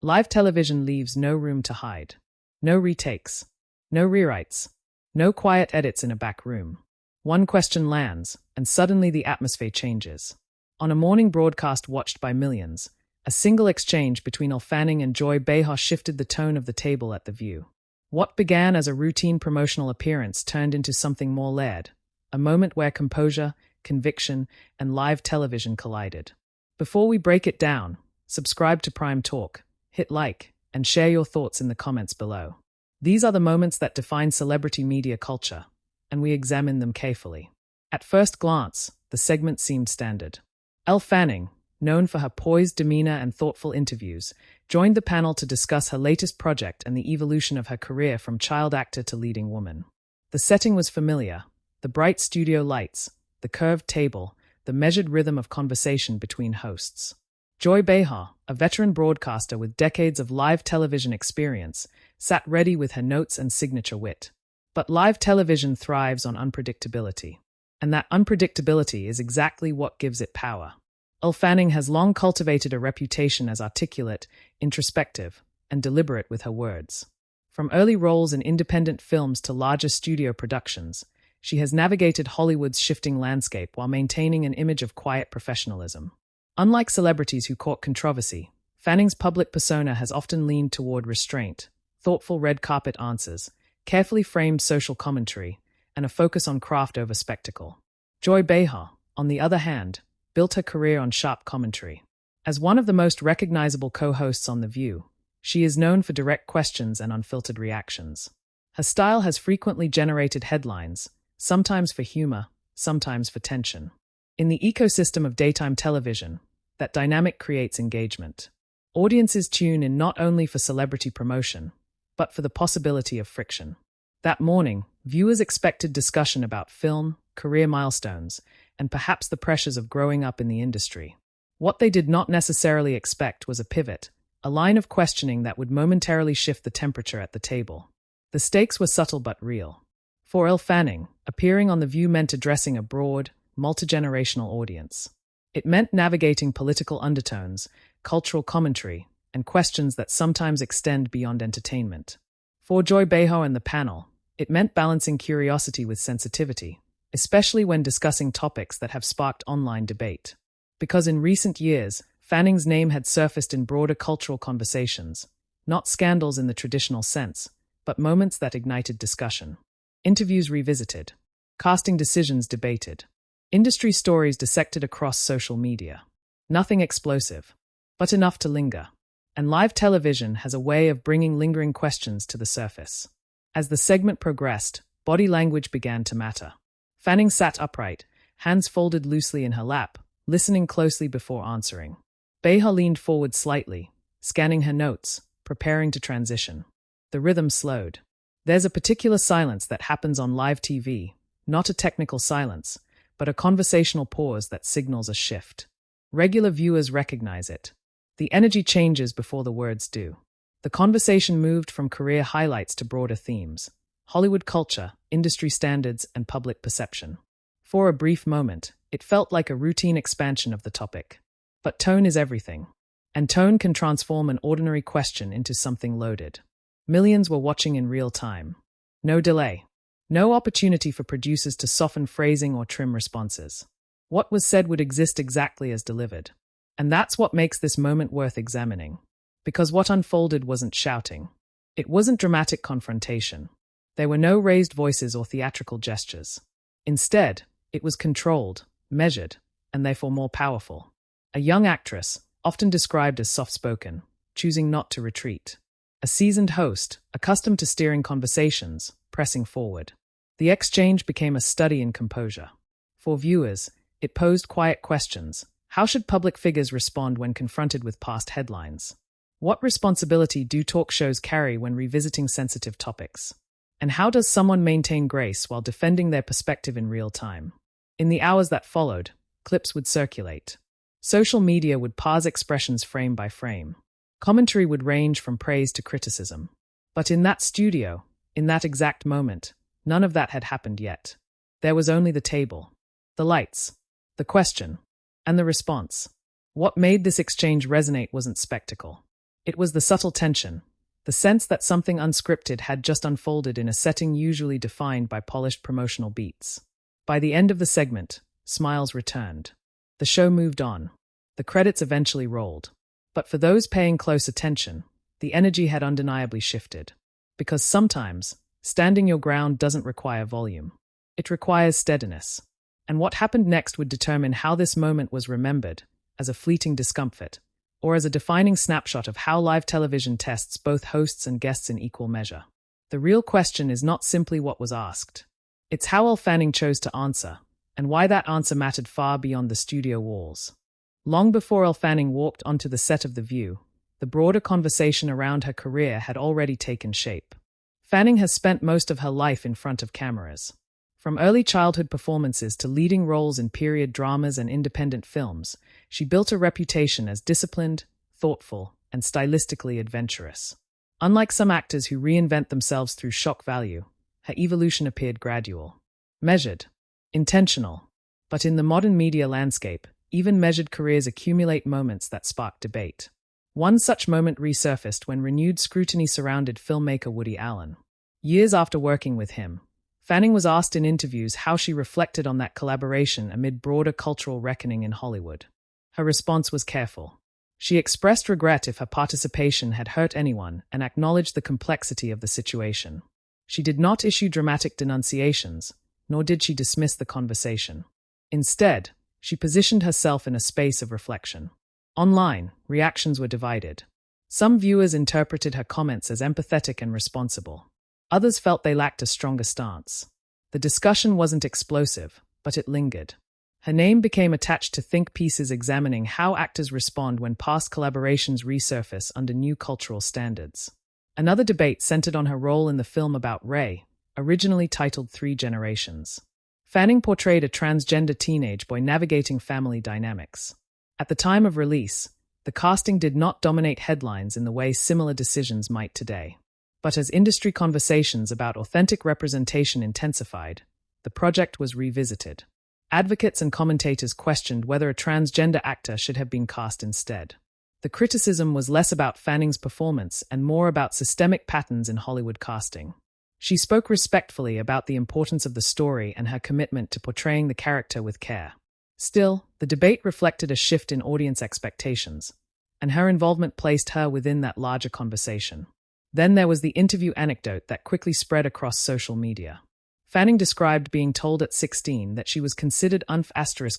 Live television leaves no room to hide. No retakes. No rewrites. No quiet edits in a back room. One question lands, and suddenly the atmosphere changes. On a morning broadcast watched by millions, a single exchange between Elle Fanning and Joy Behar shifted the tone of the table at The View. What began as a routine promotional appearance turned into something more layered, a moment where composure, conviction, and live television collided. Before we break it down, subscribe to Prime Talk, hit like, and share your thoughts in the comments below. These are the moments that define celebrity media culture, and we examine them carefully. At first glance, the segment seemed standard. Elle Fanning, known for her poised demeanor and thoughtful interviews, joined the panel to discuss her latest project and the evolution of her career from child actor to leading woman. The setting was familiar: the bright studio lights, the curved table, the measured rhythm of conversation between hosts. Joy Behar, a veteran broadcaster with decades of live television experience, sat ready with her notes and signature wit. But live television thrives on unpredictability. And that unpredictability is exactly what gives it power. Elle Fanning has long cultivated a reputation as articulate, introspective, and deliberate with her words. From early roles in independent films to larger studio productions, she has navigated Hollywood's shifting landscape while maintaining an image of quiet professionalism. Unlike celebrities who court controversy, Fanning's public persona has often leaned toward restraint, thoughtful red carpet answers, carefully framed social commentary, and a focus on craft over spectacle. Joy Behar, on the other hand, built her career on sharp commentary. As one of the most recognizable co-hosts on The View, she is known for direct questions and unfiltered reactions. Her style has frequently generated headlines, sometimes for humor, sometimes for tension. In the ecosystem of daytime television, that dynamic creates engagement. Audiences tune in not only for celebrity promotion, but for the possibility of friction. That morning, viewers expected discussion about film, career milestones, and perhaps the pressures of growing up in the industry. What they did not necessarily expect was a pivot, a line of questioning that would momentarily shift the temperature at the table. The stakes were subtle but real. For Elle Fanning, appearing on The View meant addressing a broad, multi-generational audience. It meant navigating political undertones, cultural commentary, and questions that sometimes extend beyond entertainment. For Joy Behar and the panel, it meant balancing curiosity with sensitivity, especially when discussing topics that have sparked online debate. Because in recent years, Fanning's name had surfaced in broader cultural conversations, not scandals in the traditional sense, but moments that ignited discussion. Interviews revisited, casting decisions debated, industry stories dissected across social media. Nothing explosive, but enough to linger. And live television has a way of bringing lingering questions to the surface. As the segment progressed, body language began to matter. Fanning sat upright, hands folded loosely in her lap, listening closely before answering. Behar leaned forward slightly, scanning her notes, preparing to transition. The rhythm slowed. There's a particular silence that happens on live TV, not a technical silence, but a conversational pause that signals a shift. Regular viewers recognize it. The energy changes before the words do. The conversation moved from career highlights to broader themes: Hollywood culture, industry standards, and public perception. For a brief moment, it felt like a routine expansion of the topic. But tone is everything. And tone can transform an ordinary question into something loaded. Millions were watching in real time. No delay. No opportunity for producers to soften phrasing or trim responses. What was said would exist exactly as delivered. And that's what makes this moment worth examining. Because what unfolded wasn't shouting. It wasn't dramatic confrontation. There were no raised voices or theatrical gestures. Instead, it was controlled, measured, and therefore more powerful. A young actress, often described as soft-spoken, choosing not to retreat. A seasoned host, accustomed to steering conversations, pressing forward. The exchange became a study in composure. For viewers, it posed quiet questions. How should public figures respond when confronted with past headlines? What responsibility do talk shows carry when revisiting sensitive topics? And how does someone maintain grace while defending their perspective in real time? In the hours that followed, clips would circulate. Social media would parse expressions frame by frame. Commentary would range from praise to criticism. But in that studio, in that exact moment, none of that had happened yet. There was only the table, the lights, the question, and the response. What made this exchange resonate wasn't spectacle. It was the subtle tension, the sense that something unscripted had just unfolded in a setting usually defined by polished promotional beats. By the end of the segment, smiles returned. The show moved on. The credits eventually rolled. But for those paying close attention, the energy had undeniably shifted. Because sometimes, standing your ground doesn't require volume. It requires steadiness. And what happened next would determine how this moment was remembered, as a fleeting discomfort, or as a defining snapshot of how live television tests both hosts and guests in equal measure. The real question is not simply what was asked. It's how Elle Fanning chose to answer, and why that answer mattered far beyond the studio walls. Long before Elle Fanning walked onto the set of The View, the broader conversation around her career had already taken shape. Fanning has spent most of her life in front of cameras. From early childhood performances to leading roles in period dramas and independent films, she built a reputation as disciplined, thoughtful, and stylistically adventurous. Unlike some actors who reinvent themselves through shock value, her evolution appeared gradual, measured, intentional. But in the modern media landscape, even measured careers accumulate moments that spark debate. One such moment resurfaced when renewed scrutiny surrounded filmmaker Woody Allen. Years after working with him, Fanning was asked in interviews how she reflected on that collaboration amid broader cultural reckoning in Hollywood. Her response was careful. She expressed regret if her participation had hurt anyone and acknowledged the complexity of the situation. She did not issue dramatic denunciations, nor did she dismiss the conversation. Instead, she positioned herself in a space of reflection. Online, reactions were divided. Some viewers interpreted her comments as empathetic and responsible. Others felt they lacked a stronger stance. The discussion wasn't explosive, but it lingered. Her name became attached to think pieces examining how actors respond when past collaborations resurface under new cultural standards. Another debate centered on her role in the film about Ray, originally titled 3 Generations. Fanning portrayed a transgender teenage boy navigating family dynamics. At the time of release, the casting did not dominate headlines in the way similar decisions might today. But as industry conversations about authentic representation intensified, the project was revisited. Advocates and commentators questioned whether a transgender actor should have been cast instead. The criticism was less about Fanning's performance and more about systemic patterns in Hollywood casting. She spoke respectfully about the importance of the story and her commitment to portraying the character with care. Still, the debate reflected a shift in audience expectations, and her involvement placed her within that larger conversation. Then there was the interview anecdote that quickly spread across social media. Fanning described being told at 16 that she was considered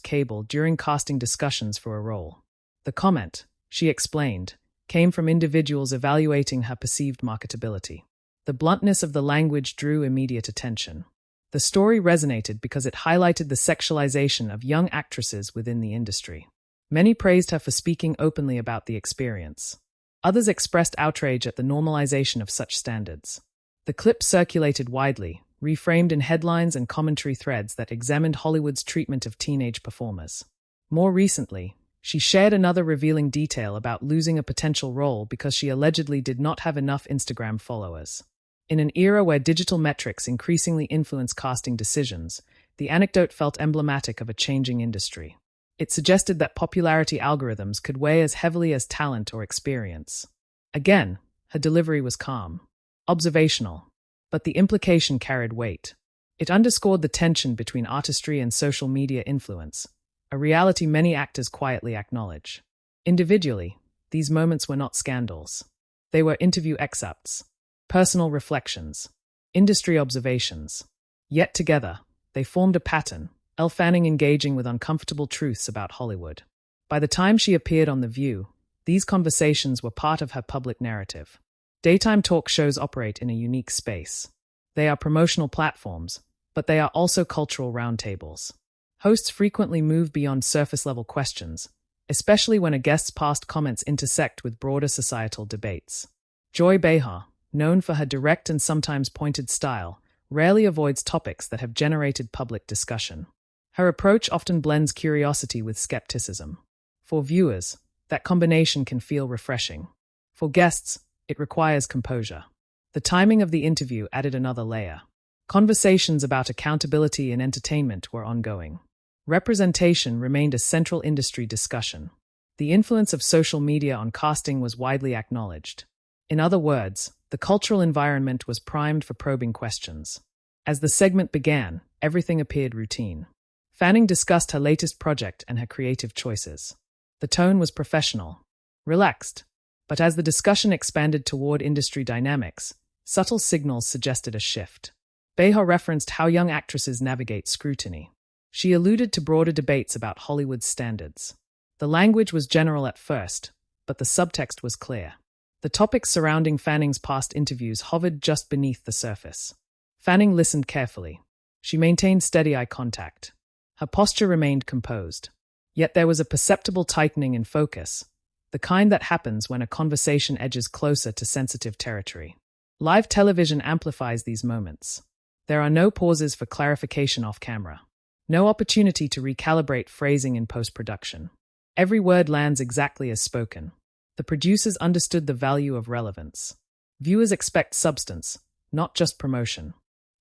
cable during casting discussions for a role. The comment, she explained, came from individuals evaluating her perceived marketability. The bluntness of the language drew immediate attention. The story resonated because it highlighted the sexualization of young actresses within the industry. Many praised her for speaking openly about the experience. Others expressed outrage at the normalization of such standards. The clip circulated widely, reframed in headlines and commentary threads that examined Hollywood's treatment of teenage performers. More recently, she shared another revealing detail about losing a potential role because she allegedly did not have enough Instagram followers. In an era where digital metrics increasingly influence casting decisions, the anecdote felt emblematic of a changing industry. It suggested that popularity algorithms could weigh as heavily as talent or experience. Again, her delivery was calm, observational, but the implication carried weight. It underscored the tension between artistry and social media influence, a reality many actors quietly acknowledge. Individually, these moments were not scandals. They were interview excerpts, personal reflections, industry observations. Yet together, they formed a pattern, Elle Fanning engaging with uncomfortable truths about Hollywood. By the time she appeared on The View, these conversations were part of her public narrative. Daytime talk shows operate in a unique space. They are promotional platforms, but they are also cultural roundtables. Hosts frequently move beyond surface-level questions, especially when a guest's past comments intersect with broader societal debates. Joy Behar, known for her direct and sometimes pointed style, rarely avoids topics that have generated public discussion. Her approach often blends curiosity with skepticism. For viewers, that combination can feel refreshing. For guests, it requires composure. The timing of the interview added another layer. Conversations about accountability in entertainment were ongoing. Representation remained a central industry discussion. The influence of social media on casting was widely acknowledged. In other words, the cultural environment was primed for probing questions. As the segment began, everything appeared routine. Fanning discussed her latest project and her creative choices. The tone was professional, relaxed, but as the discussion expanded toward industry dynamics, subtle signals suggested a shift. Behar referenced how young actresses navigate scrutiny. She alluded to broader debates about Hollywood's standards. The language was general at first, but the subtext was clear. The topics surrounding Fanning's past interviews hovered just beneath the surface. Fanning listened carefully. She maintained steady eye contact. Her posture remained composed. Yet there was a perceptible tightening in focus, the kind that happens when a conversation edges closer to sensitive territory. Live television amplifies these moments. There are no pauses for clarification off camera. No opportunity to recalibrate phrasing in post-production. Every word lands exactly as spoken. The producers understood the value of relevance. Viewers expect substance, not just promotion.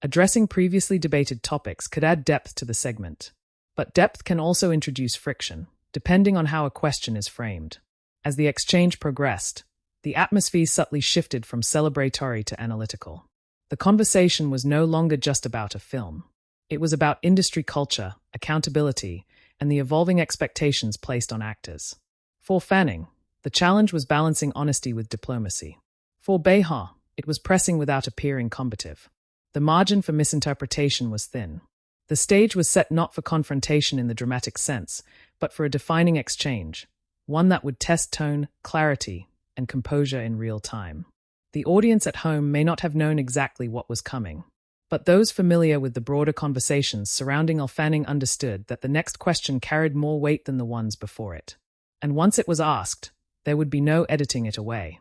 Addressing previously debated topics could add depth to the segment. But depth can also introduce friction, depending on how a question is framed. As the exchange progressed, the atmosphere subtly shifted from celebratory to analytical. The conversation was no longer just about a film. It was about industry culture, accountability, and the evolving expectations placed on actors. For Fanning, the challenge was balancing honesty with diplomacy. For Behar, it was pressing without appearing combative. The margin for misinterpretation was thin. The stage was set not for confrontation in the dramatic sense, but for a defining exchange, one that would test tone, clarity, and composure in real time. The audience at home may not have known exactly what was coming, but those familiar with the broader conversations surrounding Elle Fanning understood that the next question carried more weight than the ones before it. And once it was asked, there would be no editing it away.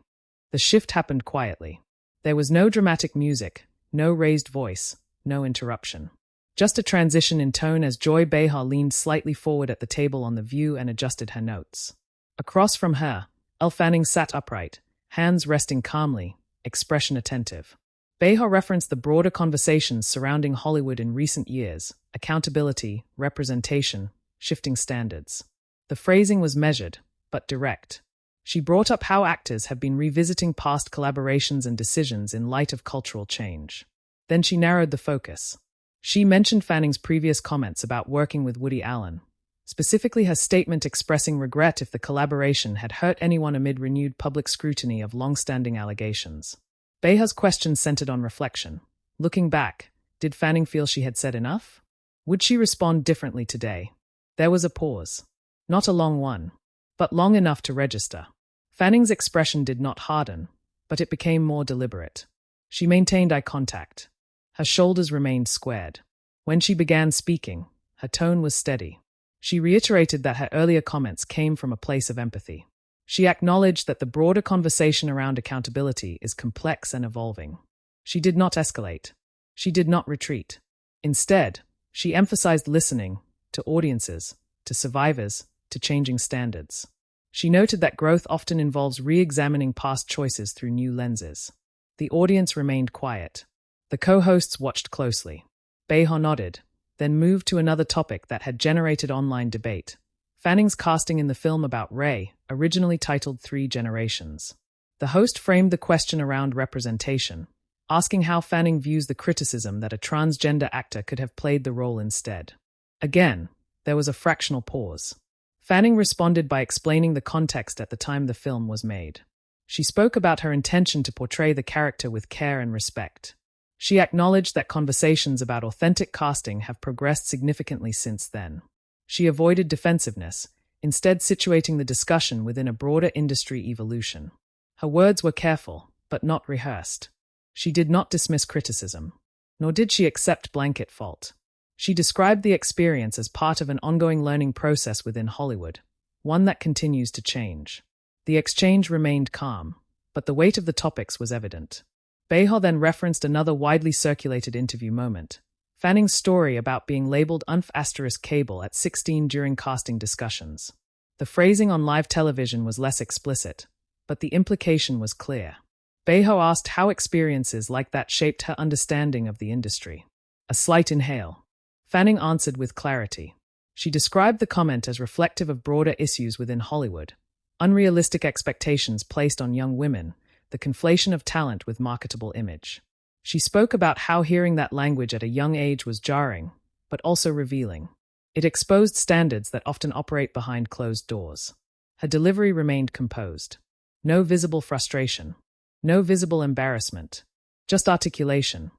The shift happened quietly. There was no dramatic music, no raised voice, no interruption. Just a transition in tone as Joy Behar leaned slightly forward at the table on The View and adjusted her notes. Across from her, Elle Fanning sat upright, hands resting calmly, expression attentive. Behar referenced the broader conversations surrounding Hollywood in recent years: accountability, representation, shifting standards. The phrasing was measured, but direct. She brought up how actors have been revisiting past collaborations and decisions in light of cultural change. Then she narrowed the focus. She mentioned Fanning's previous comments about working with Woody Allen, specifically her statement expressing regret if the collaboration had hurt anyone amid renewed public scrutiny of long-standing allegations. Behar's question centered on reflection. Looking back, did Fanning feel she had said enough? Would she respond differently today? There was a pause. Not a long one, but long enough to register. Fanning's expression did not harden, but it became more deliberate. She maintained eye contact. Her shoulders remained squared. When she began speaking, her tone was steady. She reiterated that her earlier comments came from a place of empathy. She acknowledged that the broader conversation around accountability is complex and evolving. She did not escalate. She did not retreat. Instead, she emphasized listening to audiences, to survivors, to changing standards. She noted that growth often involves re-examining past choices through new lenses. The audience remained quiet. The co-hosts watched closely. Behar nodded, then moved to another topic that had generated online debate: Fanning's casting in the film about Ray, originally titled 3 Generations. The host framed the question around representation, asking how Fanning views the criticism that a transgender actor could have played the role instead. Again, there was a fractional pause. Fanning responded by explaining the context at the time the film was made. She spoke about her intention to portray the character with care and respect. She acknowledged that conversations about authentic casting have progressed significantly since then. She avoided defensiveness, instead situating the discussion within a broader industry evolution. Her words were careful, but not rehearsed. She did not dismiss criticism, nor did she accept blanket fault. She described the experience as part of an ongoing learning process within Hollywood, one that continues to change. The exchange remained calm, but the weight of the topics was evident. Behar then referenced another widely circulated interview moment: Fanning's story about being labeled *cable at 16 during casting discussions. The phrasing on live television was less explicit, but the implication was clear. Behar asked how experiences like that shaped her understanding of the industry. A slight inhale. Fanning answered with clarity. She described the comment as reflective of broader issues within Hollywood, unrealistic expectations placed on young women, the conflation of talent with marketable image. She spoke about how hearing that language at a young age was jarring, but also revealing. It exposed standards that often operate behind closed doors. Her delivery remained composed. No visible frustration. No visible embarrassment. Just articulation.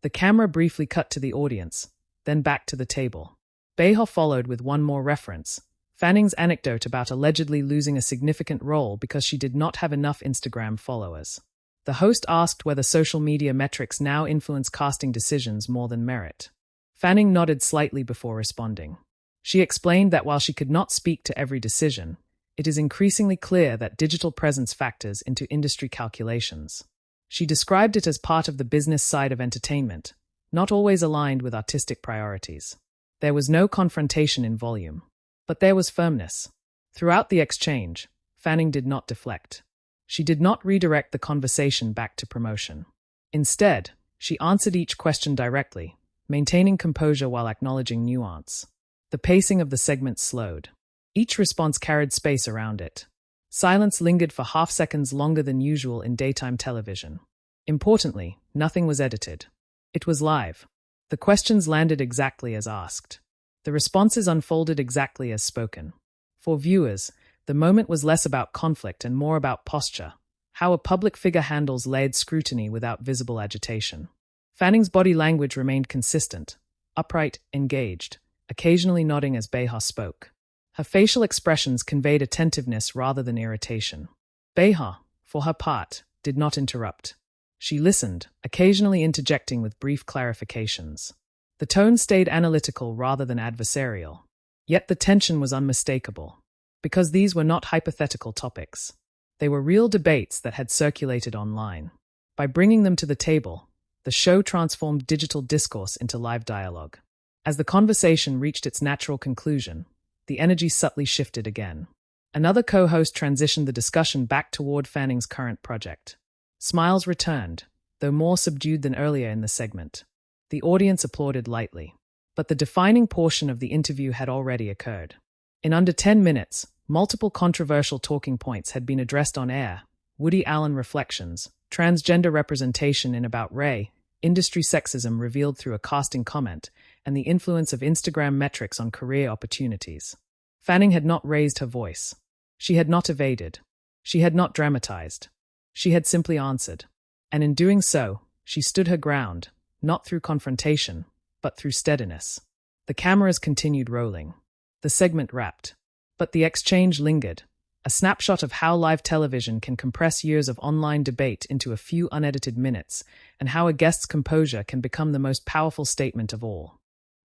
The camera briefly cut to the audience, then back to the table. Behar followed with one more reference, Fanning's anecdote about allegedly losing a significant role because she did not have enough Instagram followers. The host asked whether social media metrics now influence casting decisions more than merit. Fanning nodded slightly before responding. She explained that while she could not speak to every decision, it is increasingly clear that digital presence factors into industry calculations. She described it as part of the business side of entertainment, not always aligned with artistic priorities. There was no confrontation in volume, but there was firmness. Throughout the exchange, Fanning did not deflect. She did not redirect the conversation back to promotion. Instead, she answered each question directly, maintaining composure while acknowledging nuance. The pacing of the segment slowed. Each response carried space around it. Silence lingered for half seconds longer than usual in daytime television. Importantly, nothing was edited. It was live. The questions landed exactly as asked. The responses unfolded exactly as spoken. For viewers, the moment was less about conflict and more about posture, how a public figure handles layered scrutiny without visible agitation. Fanning's body language remained consistent, upright, engaged, occasionally nodding as Behar spoke. Her facial expressions conveyed attentiveness rather than irritation. Behar, for her part, did not interrupt. She listened, occasionally interjecting with brief clarifications. The tone stayed analytical rather than adversarial. Yet the tension was unmistakable. Because these were not hypothetical topics. They were real debates that had circulated online. By bringing them to the table, the show transformed digital discourse into live dialogue. As the conversation reached its natural conclusion, the energy subtly shifted again. Another co-host transitioned the discussion back toward Fanning's current project. Smiles returned, though more subdued than earlier in the segment. The audience applauded lightly. But the defining portion of the interview had already occurred. In under 10 minutes, multiple controversial talking points had been addressed on air: Woody Allen reflections, transgender representation in About Ray, industry sexism revealed through a casting comment, and the influence of Instagram metrics on career opportunities. Fanning had not raised her voice. She had not evaded. She had not dramatized. She had simply answered. And in doing so, she stood her ground, not through confrontation, but through steadiness. The cameras continued rolling. The segment wrapped. But the exchange lingered, a snapshot of how live television can compress years of online debate into a few unedited minutes, and how a guest's composure can become the most powerful statement of all.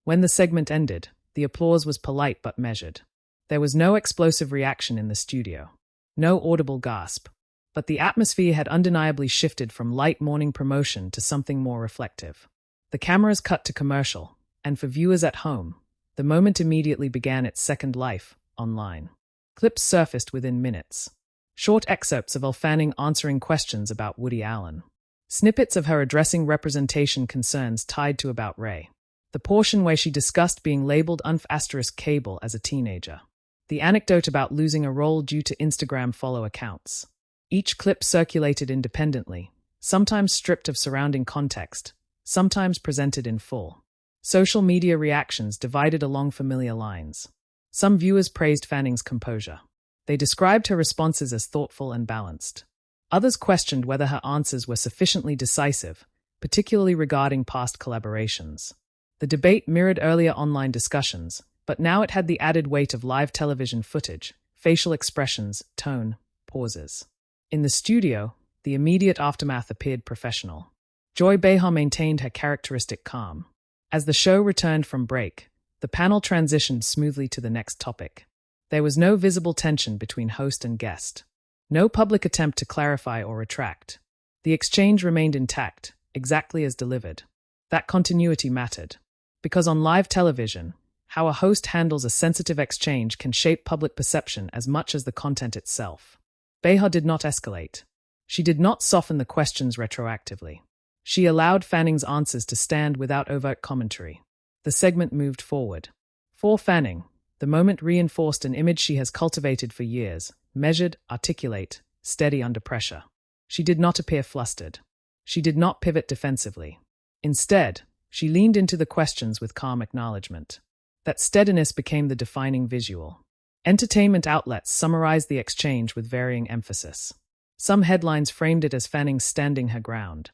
When the segment ended, the applause was polite but measured. There was no explosive reaction in the studio. No audible gasp. But the atmosphere had undeniably shifted from light morning promotion to something more reflective. The cameras cut to commercial, and for viewers at home, the moment immediately began its second life, online. Clips surfaced within minutes. Short excerpts of Elle Fanning answering questions about Woody Allen. Snippets of her addressing representation concerns tied to About Ray. The portion where she discussed being labeled *cable as a teenager. The anecdote about losing a role due to Instagram follow accounts. Each clip circulated independently, sometimes stripped of surrounding context, sometimes presented in full. Social media reactions divided along familiar lines. Some viewers praised Fanning's composure. They described her responses as thoughtful and balanced. Others questioned whether her answers were sufficiently decisive, particularly regarding past collaborations. The debate mirrored earlier online discussions, but now it had the added weight of live television footage, facial expressions, tone, pauses. In the studio, the immediate aftermath appeared professional. Joy Behar maintained her characteristic calm. As the show returned from break, the panel transitioned smoothly to the next topic. There was no visible tension between host and guest. No public attempt to clarify or retract. The exchange remained intact, exactly as delivered. That continuity mattered. Because on live television, how a host handles a sensitive exchange can shape public perception as much as the content itself. Behar did not escalate. She did not soften the questions retroactively. She allowed Fanning's answers to stand without overt commentary. The segment moved forward. For Fanning, the moment reinforced an image she has cultivated for years, measured, articulate, steady under pressure. She did not appear flustered. She did not pivot defensively. Instead, she leaned into the questions with calm acknowledgement. That steadiness became the defining visual. Entertainment outlets summarized the exchange with varying emphasis. Some headlines framed it as Fanning standing her ground.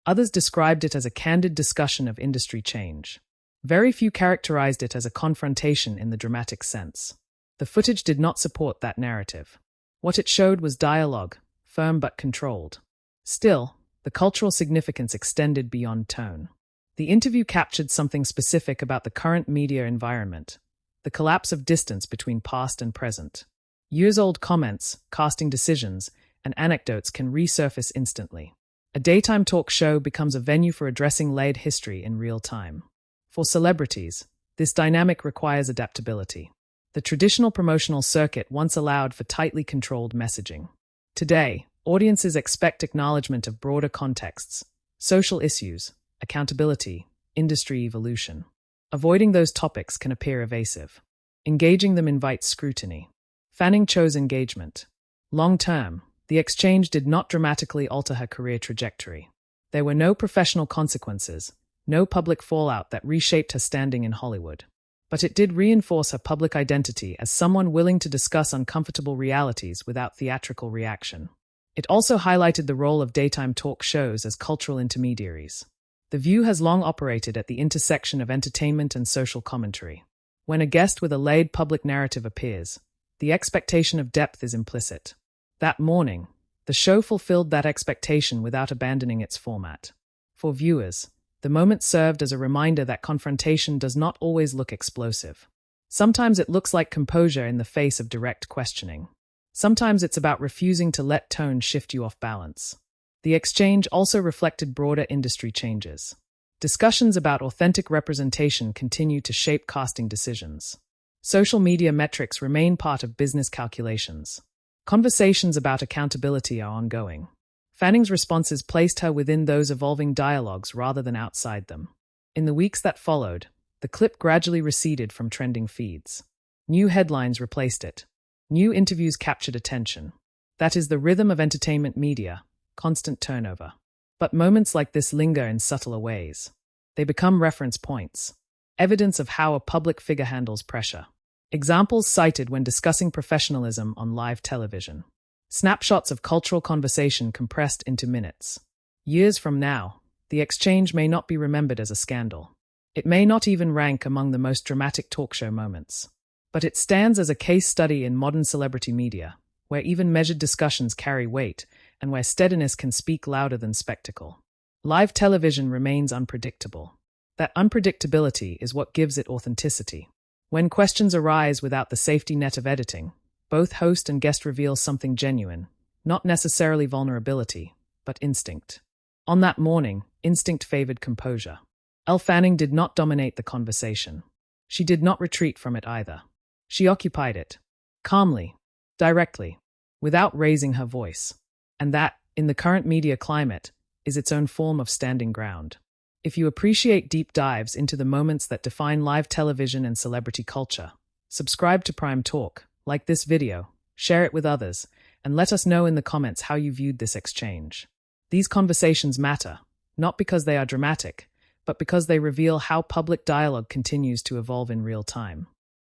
Others described it as a candid discussion of industry change. Very few characterized it as a confrontation in the dramatic sense. The footage did not support that narrative. What it showed was dialogue, firm but controlled. Still, the cultural significance extended beyond tone. The interview captured something specific about the current media environment, the collapse of distance between past and present. Years-old comments, casting decisions, and anecdotes can resurface instantly. A daytime talk show becomes a venue for addressing layered history in real time. For celebrities, this dynamic requires adaptability. The traditional promotional circuit once allowed for tightly controlled messaging. Today, audiences expect acknowledgement of broader contexts, social issues, accountability, industry evolution. Avoiding those topics can appear evasive. Engaging them invites scrutiny. Fanning chose engagement. Long-term, the exchange did not dramatically alter her career trajectory. There were no professional consequences, no public fallout that reshaped her standing in Hollywood. But it did reinforce her public identity as someone willing to discuss uncomfortable realities without theatrical reaction. It also highlighted the role of daytime talk shows as cultural intermediaries. The View has long operated at the intersection of entertainment and social commentary. When a guest with a laid public narrative appears, the expectation of depth is implicit. That morning, the show fulfilled that expectation without abandoning its format. For viewers, the moment served as a reminder that confrontation does not always look explosive. Sometimes it looks like composure in the face of direct questioning. Sometimes it's about refusing to let tone shift you off balance. The exchange also reflected broader industry changes. Discussions about authentic representation continue to shape casting decisions. Social media metrics remain part of business calculations. Conversations about accountability are ongoing. Fanning's responses placed her within those evolving dialogues rather than outside them. In the weeks that followed, the clip gradually receded from trending feeds. New headlines replaced it. New interviews captured attention. That is the rhythm of entertainment media, constant turnover. But moments like this linger in subtler ways. They become reference points, evidence of how a public figure handles pressure. Examples cited when discussing professionalism on live television. Snapshots of cultural conversation compressed into minutes. Years from now, the exchange may not be remembered as a scandal. It may not even rank among the most dramatic talk show moments. But it stands as a case study in modern celebrity media, where even measured discussions carry weight and where steadiness can speak louder than spectacle. Live television remains unpredictable. That unpredictability is what gives it authenticity. When questions arise without the safety net of editing, both host and guest reveal something genuine, not necessarily vulnerability, but instinct. On that morning, instinct favored composure. Elle Fanning did not dominate the conversation. She did not retreat from it either. She occupied it, calmly, directly, without raising her voice. And that, in the current media climate, is its own form of standing ground. If you appreciate deep dives into the moments that define live television and celebrity culture, subscribe to Prime Talk, like this video, share it with others, and let us know in the comments how you viewed this exchange. These conversations matter, not because they are dramatic, but because they reveal how public dialogue continues to evolve in real time.